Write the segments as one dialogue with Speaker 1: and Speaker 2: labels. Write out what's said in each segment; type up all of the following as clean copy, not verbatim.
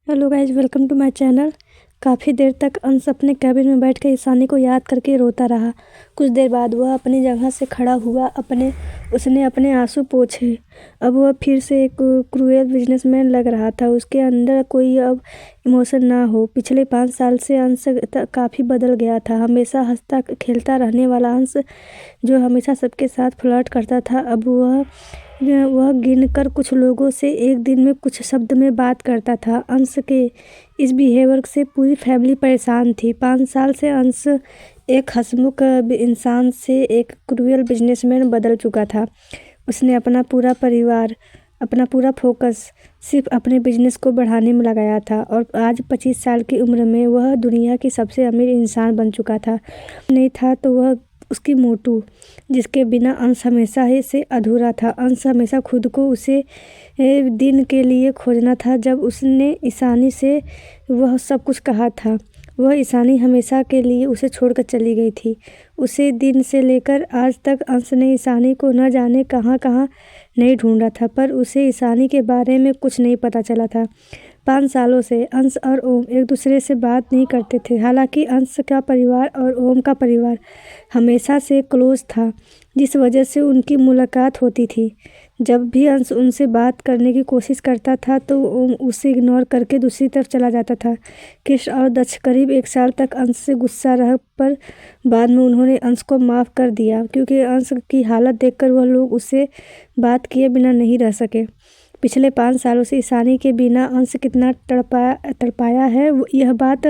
Speaker 1: Hello guys, welcome to my channel. काफ़ी देर तक अंश अपने कैबिन में बैठकर ईशानी को याद करके रोता रहा। कुछ देर बाद वह अपनी जगह से खड़ा हुआ। उसने अपने आंसू पोंछे। अब वह फिर से एक क्रूएल बिजनेसमैन लग रहा था। उसके अंदर कोई अब इमोशन ना हो। पिछले 5 साल से अंश काफ़ी बदल गया था। हमेशा हंसता खेलता रहने वाला अंश, जो हमेशा सबके साथ फ्लर्ट करता था, अब वह गिनकर कुछ लोगों से एक दिन में कुछ शब्द में बात करता था। अंश के इस बिहेवियर से पूरी फैमिली परेशान थी। 5 साल से अंश एक हंसमुख इंसान से एक क्रूएल बिजनेसमैन बदल चुका था। उसने अपना पूरा फोकस सिर्फ अपने बिजनेस को बढ़ाने में लगाया था और आज 25 साल की उम्र में वह दुनिया की सबसे अमीर इंसान बन चुका था। नहीं था तो वह उसकी मोटू, जिसके बिना अंश हमेशा ही से अधूरा था। अंश हमेशा खुद को उसे दिन के लिए खोजना था जब उसने ईशानी से वह सब कुछ कहा था। वह ईशानी हमेशा के लिए उसे छोड़कर चली गई थी। उसे दिन से लेकर आज तक अंश ने ईशानी को न जाने कहाँ कहाँ नहीं ढूंढा था, पर उसे ईशानी के बारे में कुछ नहीं पता चला था। 5 सालों से अंश और ओम एक दूसरे से बात नहीं करते थे। हालांकि अंश का परिवार और ओम का परिवार हमेशा से क्लोज था, जिस वजह से उनकी मुलाकात होती थी। जब भी अंश उनसे बात करने की कोशिश करता था तो ओम उसे इग्नोर करके दूसरी तरफ चला जाता था। कृष और दक्ष करीब 1 साल तक अंश से गुस्सा रह, पर बाद में उन्होंने अंश को माफ़ कर दिया, क्योंकि अंश की हालत देखकर वह लोग उससे बात किए बिना नहीं रह सके। पिछले 5 सालों से ईशानी के बिना अंश कितना तड़पाया है, यह बात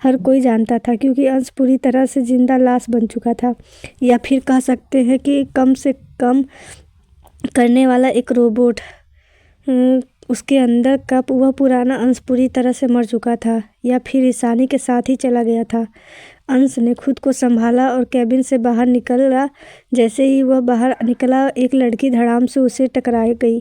Speaker 1: हर कोई जानता था, क्योंकि अंश पूरी तरह से जिंदा लाश बन चुका था, या फिर कह सकते हैं कि कम से कम करने वाला एक रोबोट। उसके अंदर का वह पुराना अंश पूरी तरह से मर चुका था, या फिर ईशानी के साथ ही चला गया था। अंश ने खुद को संभाला और कैबिन से बाहर निकला। जैसे ही वह बाहर निकला, एक लड़की धड़ाम से उसे टकरा गई।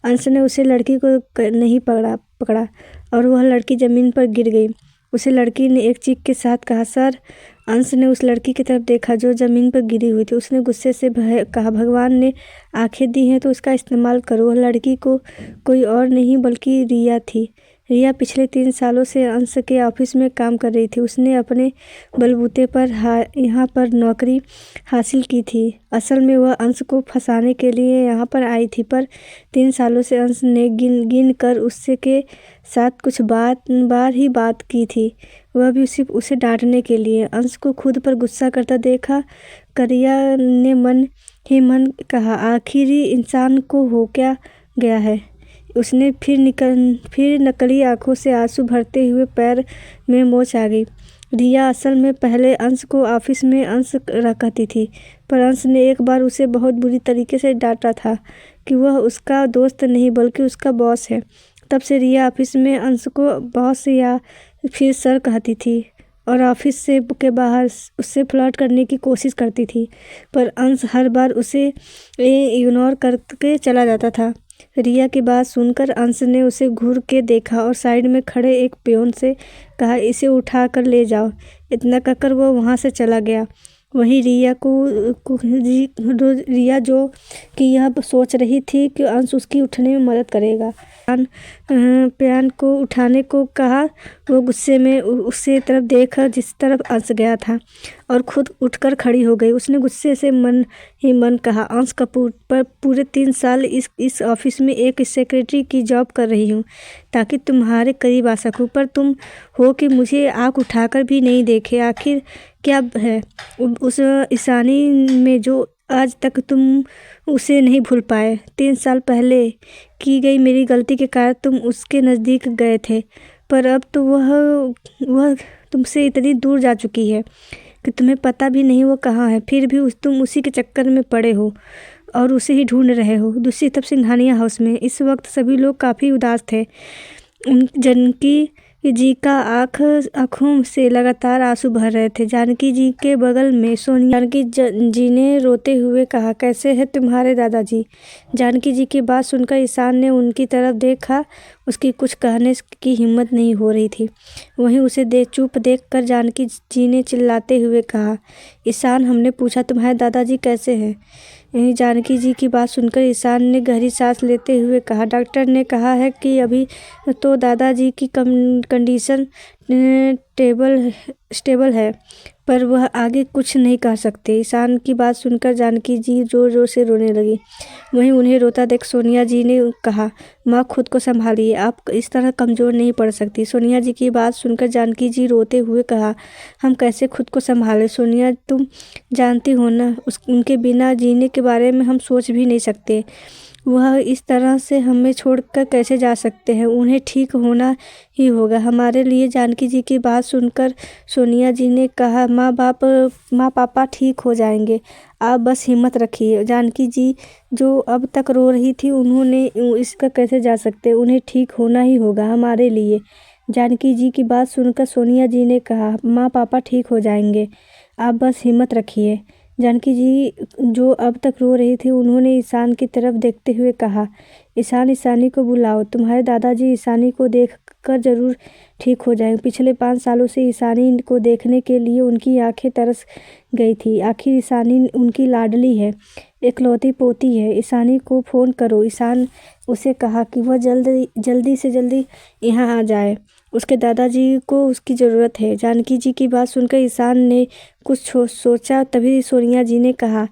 Speaker 1: अंश ने उसे लड़की को नहीं पकड़ा और वह लड़की ज़मीन पर गिर गई। उसे लड़की ने एक चीख के साथ कहा, सर। अंश ने उस लड़की की तरफ देखा जो ज़मीन पर गिरी हुई थी। उसने गुस्से से कहा, भगवान ने आंखें दी हैं तो उसका इस्तेमाल करो। वह लड़की को कोई और नहीं बल्कि रिया थी। रिया पिछले 3 सालों से अंश के ऑफिस में काम कर रही थी। उसने अपने बलबूते पर यहाँ पर नौकरी हासिल की थी। असल में वह अंश को फंसाने के लिए यहाँ पर आई थी, पर 3 सालों से अंश ने गिन कर उससे के साथ कुछ बार ही बात की थी, वह भी सिर्फ उसे डांटने के लिए। अंश को खुद पर गुस्सा करता देखा रिया ने मन ही मन कहा, आखिर इंसान को हो क्या गया है। उसने फिर नकली आंखों से आंसू भरते हुए पैर में मोच आ गई। रिया असल में पहले अंश को ऑफिस में अंश कहती थी, पर अंश ने एक बार उसे बहुत बुरी तरीके से डांटा था कि वह उसका दोस्त नहीं बल्कि उसका बॉस है। तब से रिया ऑफिस में अंश को बॉस या फिर सर कहती थी और ऑफिस से के बाहर उससे फ्लर्ट करने की कोशिश करती थी, पर अंश हर बार उसे इग्नोर करके चला जाता था। रिया की बात सुनकर अंश ने उसे घूर के देखा और साइड में खड़े एक पियोन से कहा, इसे उठा कर ले जाओ। इतना कहकर वह वहाँ से चला गया। वहीं रिया जो कि यह सोच रही थी कि अंश उसकी उठने में मदद करेगा। प्यान को उठाने को कहा। वो गुस्से में उससे तरफ देखा जिस तरफ अंश गया था और खुद उठकर खड़ी हो गई। उसने गुस्से से मन ही मन कहा, अंश कपूर पर पूरे 3 साल इस ऑफिस में एक सेक्रेटरी की जॉब कर रही हूँ ताकि तुम्हारे करीब आ सकूँ, पर तुम हो कि मुझे आँख उठाकर भी नहीं देखे। आखिर क्या है उस ईशानी में जो आज तक तुम उसे नहीं भूल पाए। 3 साल पहले की गई मेरी गलती के कारण तुम उसके नज़दीक गए थे, पर अब तो वह तुमसे इतनी दूर जा चुकी है कि तुम्हें पता भी नहीं वो कहाँ है। फिर भी तुम उसी के चक्कर में पड़े हो और उसे ही ढूंढ रहे हो। दूसरी तरफ सिंघानिया हाउस में इस वक्त सभी लोग काफ़ी उदास थे। जानकी जी का आँखों से लगातार आंसू भर रहे थे। जानकी जी के बगल में सोनिया। जानकी जी ने रोते हुए कहा, कैसे हैं तुम्हारे दादाजी। जानकी जी की बात सुनकर ईशान ने उनकी तरफ देखा। उसकी कुछ कहने की हिम्मत नहीं हो रही थी। वहीं उसे चुप देख कर जानकी जी ने चिल्लाते हुए कहा, ईशान, हमने पूछा तुम्हारे दादाजी कैसे हैं? जानकी जी की बात सुनकर ईशान ने गहरी सांस लेते हुए कहा, डॉक्टर ने कहा है कि अभी तो दादाजी की कंडीशन स्टेबल है, पर वह आगे कुछ नहीं कह सकते। ईशान की बात सुनकर जानकी जी जोर जोर से रोने लगी। वहीं उन्हें रोता देख सोनिया जी ने कहा, माँ, खुद को संभालिए, आप इस तरह कमज़ोर नहीं पड़ सकती। सोनिया जी की बात सुनकर जानकी जी रोते हुए कहा, हम कैसे खुद को संभालें सोनिया, तुम जानती हो ना, उनके बिना जीने के बारे में हम सोच भी नहीं सकते। वह इस तरह से हमें छोड़कर कैसे जा सकते हैं? उन्हें ठीक होना ही होगा हमारे लिए। जानकी जी की बात सुनकर सोनिया जी ने कहा, माँ पापा ठीक हो जाएंगे, आप बस हिम्मत रखिए। जानकी जी जो अब तक रो रही थी, उन्होंने इसका कैसे जा सकते, उन्हें ठीक होना ही होगा हमारे लिए। जानकी जी की बात सुनकर सोनिया जी ने कहा, माँ पापा ठीक हो जाएंगे, आप बस हिम्मत रखिए। जानकी जी जो अब तक रो रही थी, उन्होंने ईशान की तरफ देखते हुए कहा, ईशान, ईशानी को बुलाओ, तुम्हारे दादाजी ईशानी को देख कर जरूर ठीक हो जाएंगे। पिछले 5 सालों से ईशानी को देखने के लिए उनकी आंखें तरस गई थी। आखिर ईशानी उनकी लाडली है, इकलौती पोती है। ईशानी को फ़ोन करो। ईशान उसे कहा कि वह जल्दी से जल्दी यहाँ आ जाए, उसके दादाजी को उसकी ज़रूरत है। जानकी जी की बात सुनकर ईशान ने कुछ सोचा, तभी सोनिया जी ने कहा,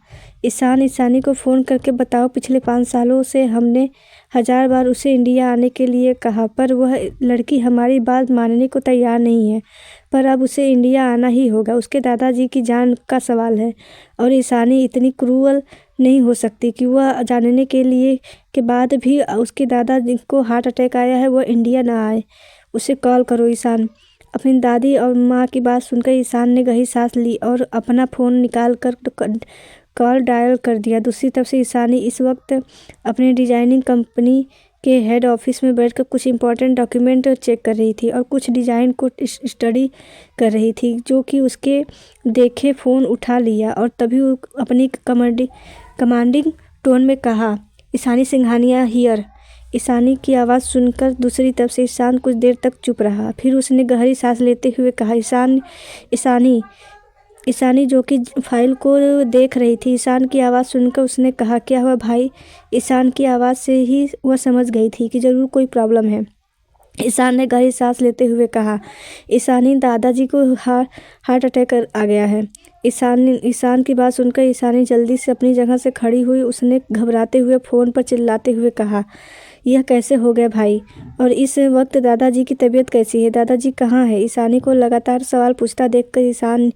Speaker 1: ईशान, ईशानी को फ़ोन करके बताओ, पिछले 5 सालों से हमने 1000 बार उसे इंडिया आने के लिए कहा, पर वह लड़की हमारी बात मानने को तैयार नहीं है। पर अब उसे इंडिया आना ही होगा, उसके दादाजी की जान का सवाल है। और ईशानी इतनी क्रूअल नहीं हो सकती कि वह जानने के बाद भी उसके दादाजी को हार्ट अटैक आया है, वह इंडिया ना आए। उसे कॉल करो ईशान। अपनी दादी और माँ की बात सुनकर ईशान ने गहरी सांस ली और अपना फ़ोन निकाल कर कॉल डायल कर दिया। दूसरी तरफ से ईशानी इस वक्त अपनी डिजाइनिंग कंपनी के हेड ऑफिस में बैठकर कुछ इंपॉर्टेंट डॉक्यूमेंट चेक कर रही थी और कुछ डिज़ाइन को स्टडी कर रही थी, जो कि उसके देखे फ़ोन उठा लिया और तभी वो अपनी कमांडिंग टोन में कहा, ईशानी सिंघानिया हियर। ईशानी की आवाज़ सुनकर दूसरी तरफ से ईशान कुछ देर तक चुप रहा। फिर उसने गहरी सांस लेते हुए कहा, ईशानी जो कि फाइल को देख रही थी। ईशान की आवाज़ सुनकर उसने कहा, क्या हुआ भाई? ईशान की आवाज़ से ही वह समझ गई थी कि ज़रूर कोई प्रॉब्लम है। ईशान ने गहरी सांस लेते हुए कहा, ईशानी, दादाजी को हार्ट अटैक आ गया है। ईशान की बात सुनकर ईशानी जल्दी से अपनी जगह से खड़ी हुई। उसने घबराते हुए फ़ोन पर चिल्लाते हुए कहा, यह कैसे हो गया भाई? और इस वक्त दादाजी की तबीयत कैसी है? दादाजी कहाँ है? ईशानी को लगातार सवाल पूछता देखकर ईशानी,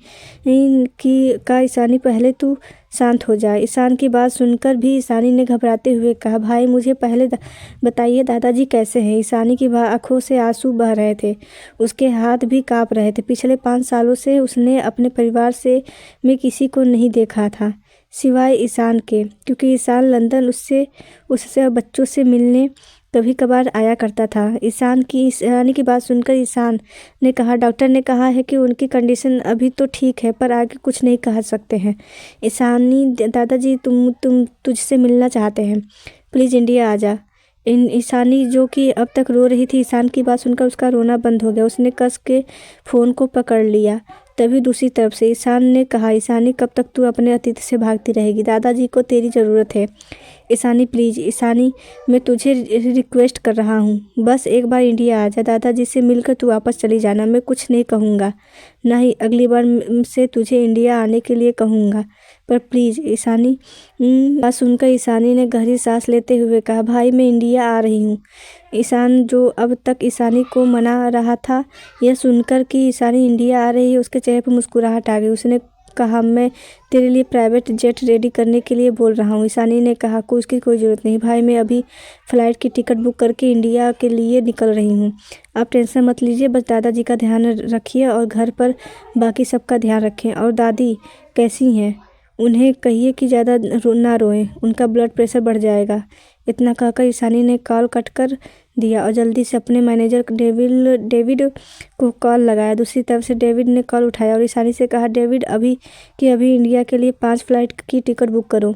Speaker 1: पहले तू शांत हो जाए। ईशान की बात सुनकर भी ईशानी ने घबराते हुए कहा, भाई मुझे पहले बताइए दादाजी कैसे हैं? ईशानी की आंखों से आंसू बह रहे थे, उसके हाथ भी काँप रहे थे। पिछले 5 सालों से उसने अपने परिवार में किसी को नहीं देखा था सिवाय ईशान के, क्योंकि ईशान लंदन उससे बच्चों से मिलने कभी कभार आया करता था। ईशानी की बात सुनकर ईशान ने कहा, डॉक्टर ने कहा है कि उनकी कंडीशन अभी तो ठीक है, पर आगे कुछ नहीं कह सकते हैं। ईशानी, दादाजी तुझसे मिलना चाहते हैं, प्लीज़ इंडिया आ जा। ईशानी जो कि अब तक रो रही थी, ईशान की बात सुनकर उसका रोना बंद हो गया। उसने कस के फ़ोन को पकड़ लिया। तभी दूसरी तरफ से ईशान ने कहा, ईशानी, कब तक तू अपने अतीत से भागती रहेगी? दादाजी को तेरी ज़रूरत है। ईशानी प्लीज़, ईशानी, मैं तुझे रिक्वेस्ट कर रहा हूँ, बस एक बार इंडिया आ जा। दादाजी से मिलकर तू वापस चली जाना। मैं कुछ नहीं कहूँगा, ना ही अगली बार से तुझे इंडिया आने के लिए कहूँगा, पर प्लीज़ ईशानी। बात सुनकर ईशानी ने गहरी सांस लेते हुए कहा, भाई मैं इंडिया आ रही हूँ। ईशान जो अब तक ईशानी को मना रहा था, यह सुनकर कि ईशानी इंडिया आ रही है, उसके चेहरे पर मुस्कुराहट आ गई। उसने कहा, मैं तेरे लिए प्राइवेट जेट रेडी करने के लिए बोल रहा हूँ। ईशानी ने कहा, उसकी कोई ज़रूरत नहीं भाई, मैं अभी फ़्लाइट की टिकट बुक करके इंडिया के लिए निकल रही हूँ। आप टेंशन मत लीजिए, बस दादाजी का ध्यान रखिए और घर पर बाकी सबका ध्यान रखें। और दादी कैसी हैं? उन्हें कहिए कि ज़्यादा ना रोएं, उनका ब्लड प्रेशर बढ़ जाएगा। इतना कहकर ईशानी ने कॉल कट कर दिया और जल्दी से अपने मैनेजर डेविड को कॉल लगाया। दूसरी तरफ से डेविड ने कॉल उठाया और ईशानी से कहा, डेविड, अभी इंडिया के लिए 5 फ्लाइट की टिकट बुक करो।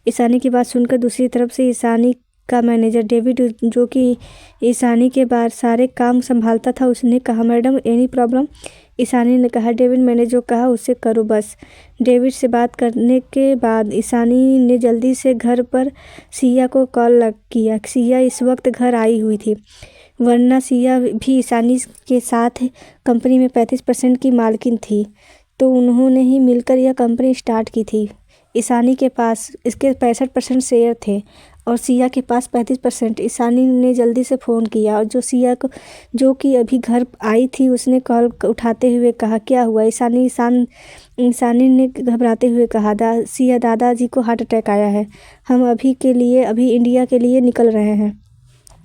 Speaker 1: ईशानी की बात सुनकर दूसरी तरफ से ईशानी का मैनेजर डेविड, जो कि ईशानी के बाद सारे काम संभालता था, उसने कहा, मैडम एनी प्रॉब्लम? ईशानी ने कहा, डेविड मैंने जो कहा उसे करो बस। डेविड से बात करने के बाद ईशानी ने जल्दी से घर पर सिया को कॉल किया। सिया इस वक्त घर आई हुई थी, वरना सिया भी ईशानी के साथ कंपनी में 35% की मालकिन थी, तो उन्होंने ही मिलकर यह कंपनी स्टार्ट की थी। ईशानी के पास इसके 65% शेयर थे और सिया के पास 35%। ईशानी ने जल्दी से फ़ोन किया और सिया को, जो कि अभी घर आई थी, उसने कॉल उठाते हुए कहा, क्या हुआ? ईशानी ने घबराते हुए कहा, सिया दादाजी को हार्ट अटैक आया है, हम अभी इंडिया के लिए निकल रहे हैं।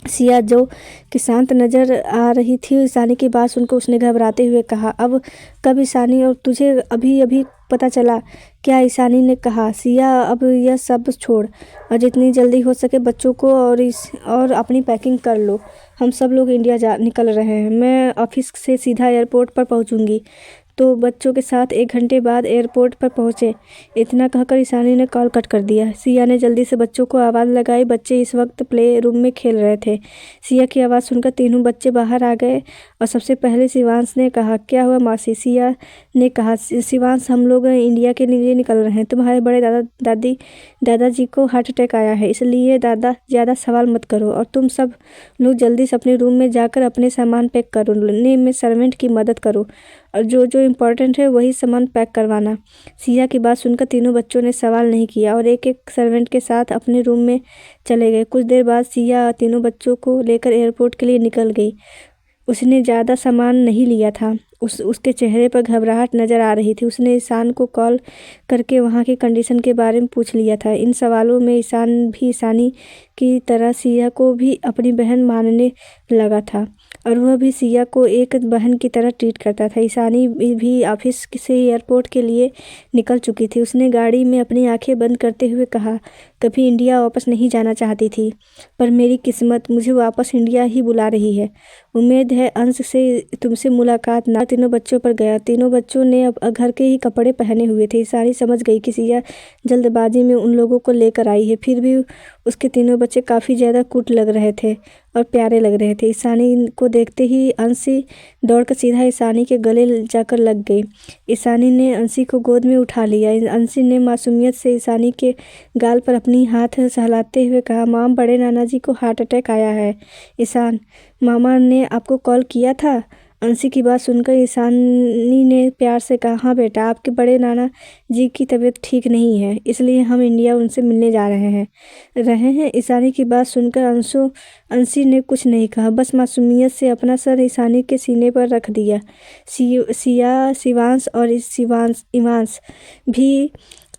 Speaker 1: सिया, जो कि शांत नज़र आ रही थी, ईशानी की बात सुनकर उसने घबराते हुए कहा, अब कब ईशानी? और तुझे अभी पता चला क्या? ईशानी ने कहा, सिया अब यह सब छोड़ और जितनी जल्दी हो सके बच्चों को और अपनी पैकिंग कर लो, हम सब लोग इंडिया निकल रहे हैं। मैं ऑफिस से सीधा एयरपोर्ट पर पहुंचूंगी, तो बच्चों के साथ 1 घंटे बाद एयरपोर्ट पर पहुंचे। इतना कहकर ईशानी ने कॉल कट कर दिया। सिया ने जल्दी से बच्चों को आवाज़ लगाई। बच्चे इस वक्त प्ले रूम में खेल रहे थे। सिया की आवाज़ सुनकर तीनों बच्चे बाहर आ गए और सबसे पहले शिवांश ने कहा, क्या हुआ मासी? सिया ने कहा, शिवांश, हम लोग इंडिया के लिए निकल रहे हैं, तुम्हारे बड़े दादाजी को हार्ट अटैक आया है, इसलिए ज़्यादा सवाल मत करो और तुम सब लोग जल्दी से अपने रूम में जाकर अपने सामान पैक करो, लेने में सर्वेंट की मदद करो और जो इम्पोर्टेंट है वही सामान पैक करवाना। सिया की बात सुनकर तीनों बच्चों ने सवाल नहीं किया और एक एक सर्वेंट के साथ अपने रूम में चले गए। कुछ देर बाद सिया तीनों बच्चों को लेकर एयरपोर्ट के लिए निकल गई। उसने ज़्यादा सामान नहीं लिया था। उसके चेहरे पर घबराहट नज़र आ रही थी। उसने ईशान को कॉल करके वहाँ की कंडीशन के बारे में पूछ लिया था। इन सवालों में ईशान भी ईशानी की तरह सिया को भी अपनी बहन मानने लगा था और वह भी सिया को एक बहन की तरह ट्रीट करता था। ईशानी भी ऑफिस से एयरपोर्ट के लिए निकल चुकी थी। उसने गाड़ी में अपनी आंखें बंद करते हुए कहा, कभी इंडिया वापस नहीं जाना चाहती थी, पर मेरी किस्मत मुझे वापस इंडिया ही बुला रही है। उम्मीद है अंश से तुमसे मुलाकात ना। तीनों बच्चों पर गया। तीनों बच्चों ने अब घर के ही कपड़े पहने हुए थे। ईशानी समझ गई कि सिया जल्दबाजी में उन लोगों को लेकर आई है, फिर भी उसके तीनों बच्चे काफ़ी ज़्यादा क्यूट लग रहे थे और प्यारे लग रहे थे। ईशानी को देखते ही अंशी दौड़कर सीधा ईशानी के गले जाकर लग गई। ईशानी ने अंशी को गोद में उठा लिया। अंशी ने मासूमियत से ईशानी के गाल पर अपनी हाथ सहलाते हुए कहा, माम, बड़े नाना जी को हार्ट अटैक आया है। ईशान, मामा ने आपको कॉल किया था? अंशी की बात सुनकर ईशानी ने प्यार से कहा, हाँ बेटा, आपके बड़े नाना जी की तबीयत ठीक नहीं है, इसलिए हम इंडिया उनसे मिलने जा रहे हैं। ईशानी की बात सुनकर अंशी ने कुछ नहीं कहा, बस मासूमियत से अपना सर ईशानी के सीने पर रख दिया। सिया, शिवांश और इवांश भी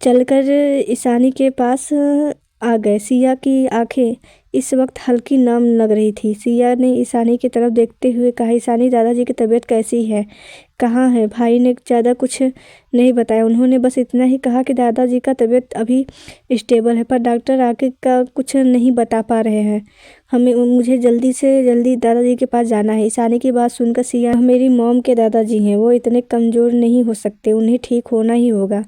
Speaker 1: चलकर ईशानी के पास आ गए। सिया की आंखें इस वक्त हल्की नम लग रही थी। सिया ने ईशानी की तरफ देखते हुए कहा, ईशानी, दादाजी की तबीयत कैसी है? कहाँ है? भाई ने ज़्यादा कुछ नहीं बताया। उन्होंने बस इतना ही कहा कि दादाजी का तबीयत अभी स्टेबल है, पर डॉक्टर आगे का कुछ नहीं बता पा रहे हैं। मुझे जल्दी से जल्दी दादाजी के पास जाना है। ईशानी की बात सुनकर सिया, मेरी मॉम के दादाजी हैं, वो इतने कमज़ोर नहीं हो सकते, उन्हें ठीक होना ही होगा,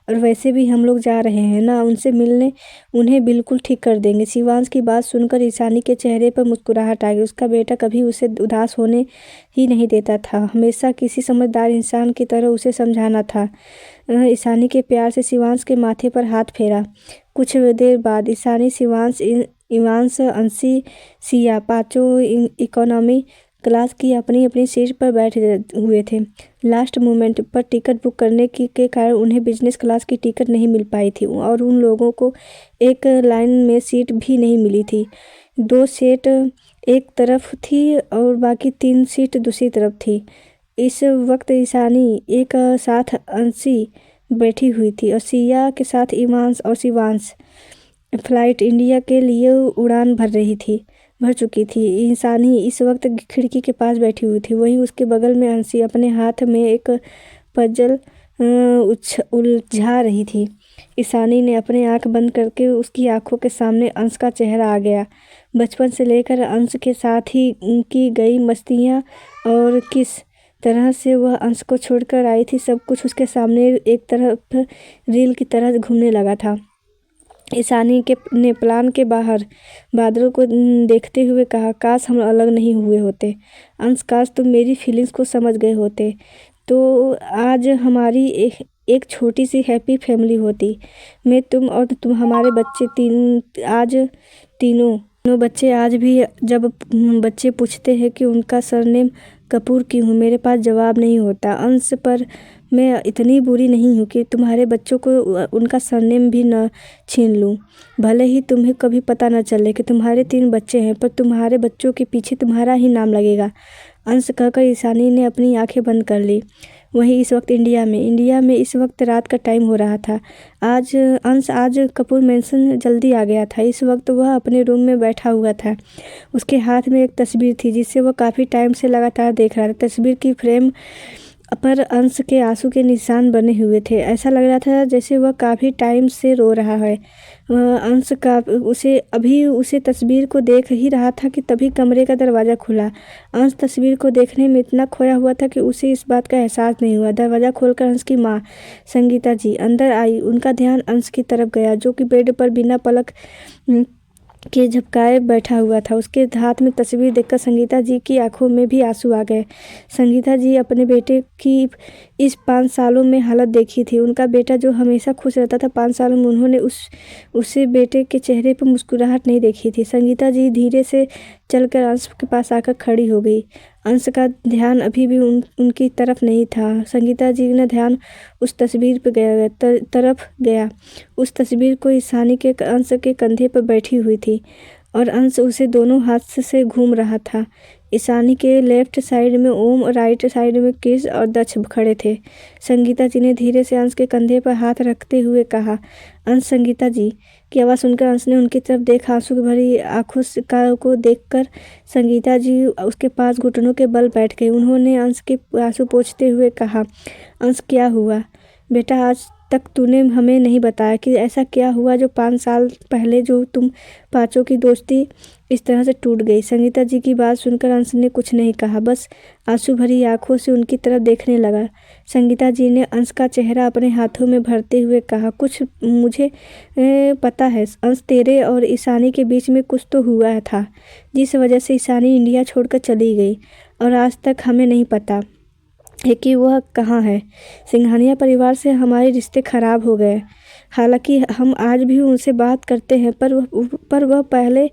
Speaker 1: और वैसे भी हम लोग जा रहे हैं ना उनसे मिलने, उन्हें बिल्कुल ठीक कर देंगे। शिवांश की बात सुनकर ईशानी के चेहरे पर मुस्कुराहट आ गई। उसका बेटा कभी उसे उदास होने ही नहीं देता था, हमेशा किसी समझदार इंसान की तरह उसे समझाना था। ईशानी के प्यार से शिवांश के माथे पर हाथ फेरा। कुछ देर बाद ईशानी, शिवांश, इवांश, अंशी, सिया पाँचों इकोनॉमी क्लास की अपनी अपनी सीट पर बैठे हुए थे। लास्ट मोमेंट पर टिकट बुक करने के कारण उन्हें बिजनेस क्लास की टिकट नहीं मिल पाई थी और उन लोगों को एक लाइन में सीट भी नहीं मिली थी। 2 सीट एक तरफ थी और बाकी 3 सीट दूसरी तरफ थी। इस वक्त ईशानी एक साथ अंशी बैठी हुई थी और सिया के साथ इवांश और शिवांश। फ्लाइट इंडिया के लिए उड़ान भर चुकी थी। ईशानी इस वक्त खिड़की के पास बैठी हुई थी, वहीं उसके बगल में अंशी अपने हाथ में एक पजल उलझा रही थी। ईशानी ने अपनी आंख बंद करके उसकी आंखों के सामने अंश का चेहरा आ गया। बचपन से लेकर अंश के साथ ही की गई मस्तियाँ और किस तरह से वह अंश को छोड़कर आई थी, सब कुछ उसके सामने एक तरफ रील की तरह घूमने लगा था। ईशानी के ने प्लान के बाहर बादलों को देखते हुए कहा, काश हम अलग नहीं हुए होते। अंश, काश तुम मेरी फीलिंग्स को समझ गए होते तो आज हमारी एक छोटी सी हैप्पी फैमिली होती। मैं, तुम और तुम हमारे बच्चे तीनों बच्चे। आज भी जब बच्चे पूछते हैं कि उनका सरनेम कपूर क्यों है, मेरे पास जवाब नहीं होता। अंश, पर मैं इतनी बुरी नहीं हूँ कि तुम्हारे बच्चों को उनका सरनेम भी न छीन लूँ। भले ही तुम्हें कभी पता न चले कि तुम्हारे 3 बच्चे हैं, पर तुम्हारे बच्चों के पीछे तुम्हारा ही नाम लगेगा। अंश कहकर ईशानी ने अपनी आंखें बंद कर ली। वहीं इस वक्त इंडिया में इस वक्त रात का टाइम हो रहा था। आज कपूर मैंशन जल्दी आ गया था। इस वक्त वह अपने रूम में बैठा हुआ था। उसके हाथ में एक तस्वीर थी जिसे वह काफ़ी टाइम से लगातार देख रहा था। तस्वीर की फ्रेम पर अंश के आंसू के निशान बने हुए थे। ऐसा लग रहा था जैसे वह काफ़ी टाइम से रो रहा है। अंश का उसे तस्वीर को देख ही रहा था कि तभी कमरे का दरवाज़ा खुला। अंश तस्वीर को देखने में इतना खोया हुआ था कि उसे इस बात का एहसास नहीं हुआ। दरवाज़ा खोलकर अंश की माँ संगीता जी अंदर आई। उनका ध्यान अंश की तरफ गया, जो कि बेड पर बिना पलक के झपकाए बैठा हुआ था। उसके हाथ में तस्वीर देखकर संगीता जी की आंखों में भी आंसू आ गए। संगीता जी अपने बेटे की इस 5 सालों में हालत देखी थी। उनका बेटा जो हमेशा खुश रहता था, 5 सालों में उन्होंने उसे बेटे के चेहरे पर मुस्कुराहट नहीं देखी थी। संगीता जी धीरे से चलकर अंश के पास आकर खड़ी हो गई। अंश का ध्यान अभी भी उनकी तरफ नहीं था। संगीता जी ने ध्यान उस तस्वीर पर तरफ गया। उस तस्वीर को ईशानी के अंश के कंधे पर बैठी हुई थी और अंश उसे दोनों हाथ से घूम रहा था। ईशानी के लेफ्ट साइड में ओम और राइट साइड में क्रिस और दक्ष खड़े थे। संगीता जी ने धीरे से अंश के कंधे पर हाथ रखते हुए कहा, अंश। संगीता जी की आवाज़ सुनकर अंश ने उनकी तरफ देखा। आंसू भरी आंखों को देखकर संगीता जी उसके पास घुटनों के बल बैठ गई। उन्होंने अंश के आंसू पोंछते हुए कहा, अंश, क्या हुआ बेटा? आज तक तूने हमें नहीं बताया कि ऐसा क्या हुआ जो 5 साल पहले जो तुम पांचों की दोस्ती इस तरह से टूट गई। संगीता जी की बात सुनकर अंश ने कुछ नहीं कहा, बस आंसू भरी आंखों से उनकी तरफ देखने लगा। संगीता जी ने अंश का चेहरा अपने हाथों में भरते हुए कहा, कुछ मुझे पता है अंश, तेरे और ईशानी के बीच में कुछ तो हुआ था, जिस वजह से ईशानी इंडिया छोड़कर चली गई और आज तक हमें नहीं पता है कि वह कहाँ है। सिंघानिया परिवार से हमारे रिश्ते खराब हो गए। हालांकि हम आज भी उनसे बात करते हैं, पर वह पहले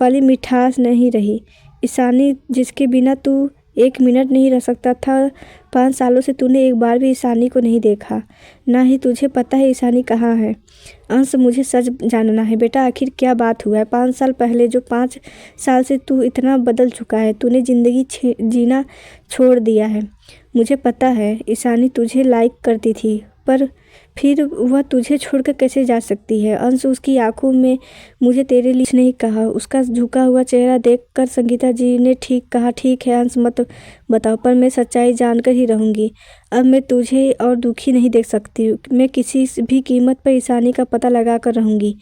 Speaker 1: वाली मिठास नहीं रही। ईशानी, जिसके बिना तू 1 मिनट नहीं रह सकता था, 5 सालों से तूने एक बार भी ईशानी को नहीं देखा, ना ही तुझे पता है ईशानी कहाँ है। अंश, मुझे सच जानना है बेटा, आखिर क्या बात हुआ है? 5 साल पहले जो 5 साल से तू इतना बदल चुका है, तूने ज़िंदगी जीना छोड़ दिया है। मुझे पता है ईशानी तुझे लाइक करती थी, पर फिर वह तुझे छोड़कर कैसे जा सकती है? अंश, उसकी आंखों में मुझे तेरे लिए नहीं कहा। उसका झुका हुआ चेहरा देखकर संगीता जी ने ठीक कहा, ठीक है अंश, मत बताओ, पर मैं सच्चाई जानकर ही रहूँगी। अब मैं तुझे और दुखी नहीं देख सकती। मैं किसी भी कीमत पर ईशानी का पता लगा कर रहूँगी,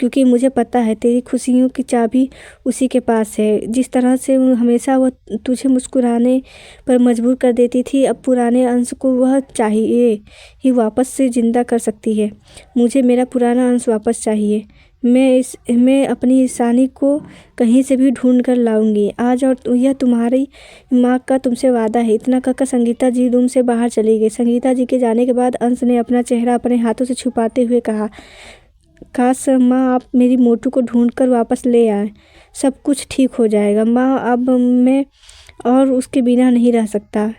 Speaker 1: क्योंकि मुझे पता है तेरी खुशियों की चाबी उसी के पास है। जिस तरह से हमेशा वह तुझे मुस्कुराने पर मजबूर कर देती थी, अब पुराने अंश को वह चाहिए ही वापस से जिंदा कर सकती है। मुझे मेरा पुराना अंश वापस चाहिए। मैं अपनी ईशानी को कहीं से भी ढूंढ कर लाऊंगी आज, और यह तुम्हारी माँ का तुमसे वादा है। इतना कहकर संगीता जी रूम से बाहर चली गई। संगीता जी के जाने के बाद अंश ने अपना चेहरा अपने हाथों से छुपाते हुए कहा, काश माँ आप मेरी मोटू को ढूंढ कर वापस ले आए, सब कुछ ठीक हो जाएगा। माँ, अब मैं और उसके बिना नहीं रह सकता।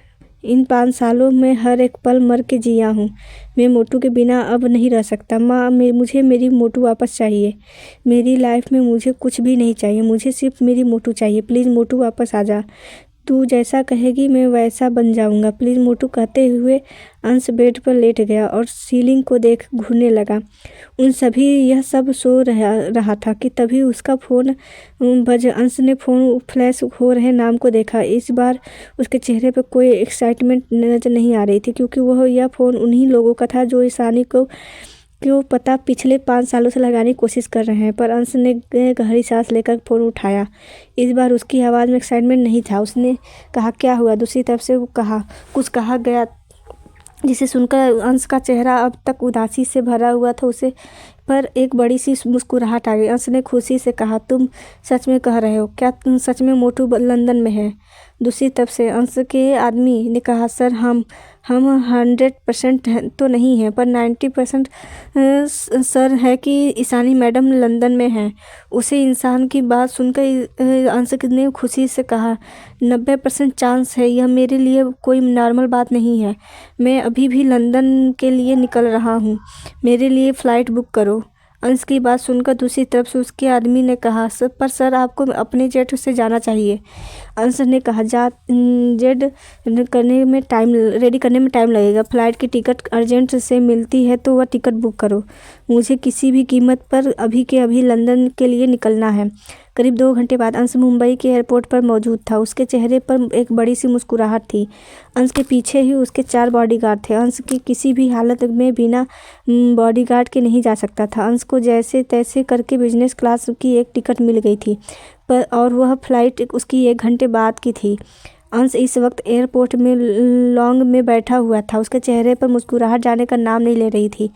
Speaker 1: इन 5 सालों में हर एक पल मर के जिया हूँ। मैं मोटू के बिना अब नहीं रह सकता। माँ, मुझे मेरी मोटू वापस चाहिए। मेरी लाइफ में मुझे कुछ भी नहीं चाहिए, मुझे सिर्फ मेरी मोटू चाहिए। प्लीज़ मोटू वापस आ जा। तू जैसा कहेगी मैं वैसा बन जाऊँगा, प्लीज़ मोटू, कहते हुए अंश बेड पर लेट गया और सीलिंग को देख घूरने लगा। उन सभी यह सब सो रहा था कि तभी उसका फ़ोन बजा। अंश ने फ़ोन फ्लैश हो रहे नाम को देखा। इस बार उसके चेहरे पर कोई एक्साइटमेंट नज़र नहीं आ रही थी, क्योंकि यह फ़ोन उन्हीं लोगों का था जो ईशानी को क्यों पता पिछले 5 सालों से लगाने की कोशिश कर रहे हैं। पर अंश ने गहरी सांस लेकर फ़ोन उठाया। इस बार उसकी आवाज़ में एक्साइटमेंट नहीं था। उसने कहा, क्या हुआ? दूसरी तरफ से कुछ कहा गया, जिसे सुनकर अंश का चेहरा अब तक उदासी से भरा हुआ था। उसे पर एक बड़ी सी मुस्कुराहट आ गई। अंश ने खुशी से कहा, तुम सच में कह रहे हो? क्या तुम सच में मोटू लंदन में है? दूसरी तरफ से अंश के आदमी ने कहा, सर हम 100% तो नहीं है, पर 90% सर है कि ईशानी मैडम लंदन में है। उसे इंसान की बात सुनकर अंश ने खुशी से कहा, 90% चांस है। यह मेरे लिए कोई नॉर्मल बात नहीं है। मैं अभी भी लंदन के लिए निकल रहा हूँ, मेरे लिए फ़्लाइट बुक करो। अंश की बात सुनकर दूसरी तरफ से उसके आदमी ने कहा, पर सर आपको अपने जेट से जाना चाहिए। अंश ने कहा, जेट रेडी करने में टाइम लगेगा। फ़्लाइट की टिकट अर्जेंट से मिलती है तो वह टिकट बुक करो। मुझे किसी भी कीमत पर अभी के अभी लंदन के लिए निकलना है। करीब 2 घंटे बाद अंश मुंबई के एयरपोर्ट पर मौजूद था। उसके चेहरे पर एक बड़ी सी मुस्कुराहट थी। अंश के पीछे ही उसके 4 बॉडीगार्ड थे। अंश की किसी भी हालत में बिना बॉडीगार्ड के नहीं जा सकता था। अंश को जैसे तैसे करके बिजनेस क्लास की एक टिकट मिल गई थी, और वह फ़्लाइट उसकी 1 घंटे बाद की थी। अंश इस वक्त एयरपोर्ट में लॉन्ग में बैठा हुआ था। उसके चेहरे पर मुस्कुराहट जाने का नाम नहीं ले रही थी।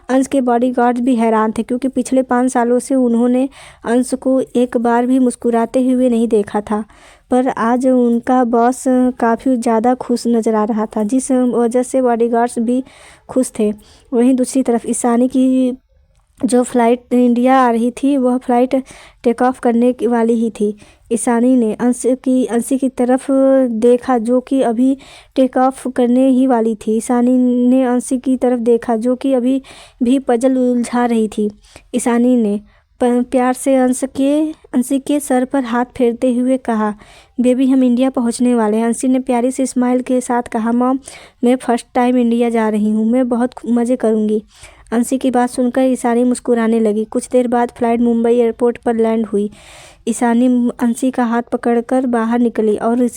Speaker 1: अंश के बॉडीगार्ड्स भी हैरान थे, क्योंकि पिछले 5 सालों से उन्होंने अंश को एक बार भी मुस्कुराते हुए नहीं देखा था। पर आज उनका बॉस काफ़ी ज़्यादा खुश नज़र आ रहा था, जिस वजह से बॉडीगार्ड्स भी खुश थे। वहीं दूसरी तरफ ईशानी की जो फ़्लाइट इंडिया आ रही थी, वह फ़्लाइट टेक ऑफ करने वाली ही थी। ईशानी ने अंशी की तरफ देखा, जो कि अभी टेक ऑफ करने ही वाली थी। ईशानी ने अंशी की तरफ देखा, जो कि अभी भी पजल उलझा रही थी। ईशानी ने प्यार से अंशी के सर पर हाथ फेरते हुए कहा, बेबी हम इंडिया पहुंचने वाले हैं। अंशी ने प्यारी सी स्माइल के साथ कहा, मॉम मैं फ़र्स्ट टाइम इंडिया जा रही हूँ, मैं बहुत मज़े करूँगी। अंशी की बात सुनकर ईशानी मुस्कुराने लगी। कुछ देर बाद फ़्लाइट मुंबई एयरपोर्ट पर लैंड हुई। ईशानी अंशी का हाथ पकड़कर बाहर निकली और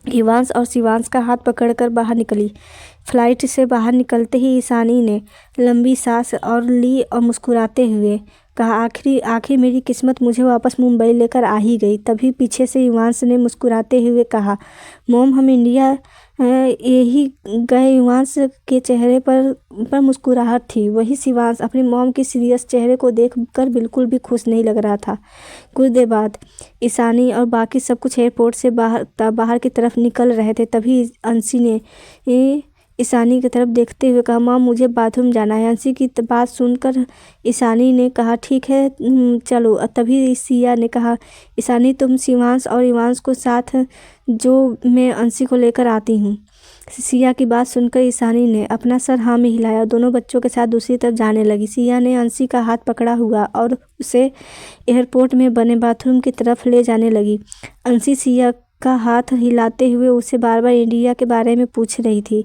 Speaker 1: इवांश और शिवांश का हाथ पकड़कर बाहर निकली। फ़्लाइट से बाहर निकलते ही ईशानी ने लंबी सांस और ली और मुस्कुराते हुए कहा, आखिर मेरी किस्मत मुझे वापस मुंबई लेकर आ ही गई। तभी पीछे से इवांश ने मुस्कुराते हुए कहा, मॉम हम इंडिया यही गए। इवांश के चेहरे पर मुस्कुराहट थी। वही शिवांश अपनी मॉम की सीरियस चेहरे को देखकर बिल्कुल भी खुश नहीं लग रहा था। कुछ देर बाद ईशानी और बाकी सब कुछ एयरपोर्ट से बाहर की तरफ निकल रहे थे। तभी अंशी ने ईशानी की तरफ देखते हुए कहा, मॉम मुझे बाथरूम जाना है। अंशी की बात सुनकर ईशानी ने कहा, ठीक है चलो। तभी सिया ने कहा, ईशानी तुम शिवांश और इवांश को साथ जो, मैं अंशी को लेकर आती हूँ। सिया की बात सुनकर ईशानी ने अपना सर हाँ में हिलाया। दोनों बच्चों के साथ दूसरी तरफ जाने लगी। सिया ने अंशी का हाथ पकड़ा हुआ और उसे एयरपोर्ट में बने बाथरूम की तरफ ले जाने लगी। अंशी सिया का हाथ हिलाते हुए उसे बार बार इंडिया के बारे में पूछ रही थी।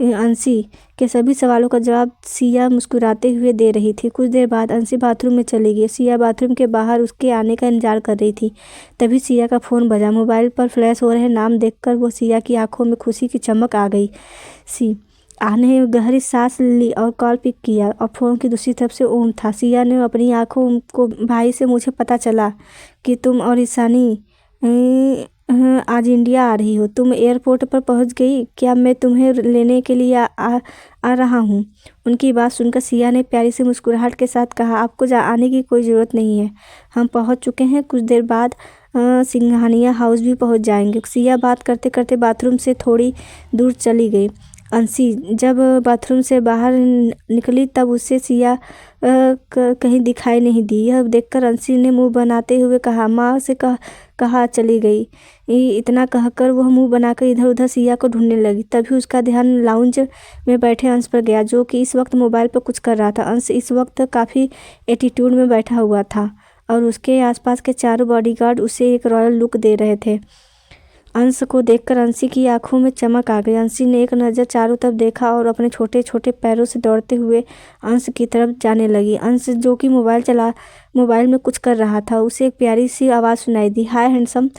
Speaker 1: अंशी के सभी सवालों का जवाब सिया मुस्कुराते हुए दे रही थी। कुछ देर बाद अंशी बाथरूम में चली गई। सिया बाथरूम के बाहर उसके आने का इंतजार कर रही थी। तभी सिया का फ़ोन बजा। मोबाइल पर फ्लैश हो रहे नाम देखकर वो सिया की आंखों में खुशी की चमक आ गई। ने गहरी सांस ली और कॉल पिक किया, और फ़ोन की दूसरी तरफ से ओम था। सिया ने अपनी आंखों को, भाई से मुझे पता चला कि तुम और ईशानी आज इंडिया आ रही हो। तुम एयरपोर्ट पर पहुंच गई क्या? मैं तुम्हें लेने के लिए आ रहा हूं। उनकी बात सुनकर सिया ने प्यारी सी मुस्कुराहट के साथ कहा, आपको आने की कोई ज़रूरत नहीं है, हम पहुंच चुके हैं। कुछ देर बाद सिंघानिया हाउस भी पहुंच जाएंगे। सिया बात करते करते बाथरूम से थोड़ी दूर चली गई। अंशी जब बाथरूम से बाहर निकली तब उसे सिया कहीं दिखाई नहीं दी। यह देखकर अंशी ने मुंह बनाते हुए कहा, माँ से कहा चली गई। इतना कहकर वह मुंह बनाकर इधर उधर सिया को ढूंढने लगी। तभी उसका ध्यान लाउंज में बैठे अंश पर गया, जो कि इस वक्त मोबाइल पर कुछ कर रहा था। अंश इस वक्त काफ़ी एटीट्यूड में बैठा हुआ था और उसके आसपास के चारों बॉडीगार्ड उसे एक रॉयल लुक दे रहे थे। अंश को देखकर अंशी की आंखों में चमक आ गई। अंशी ने एक नज़र चारों तरफ देखा और अपने छोटे छोटे पैरों से दौड़ते हुए अंश की तरफ जाने लगी। अंश जो कि मोबाइल में कुछ कर रहा था, उसे एक प्यारी सी आवाज़ सुनाई दी, हाय हैंडसम।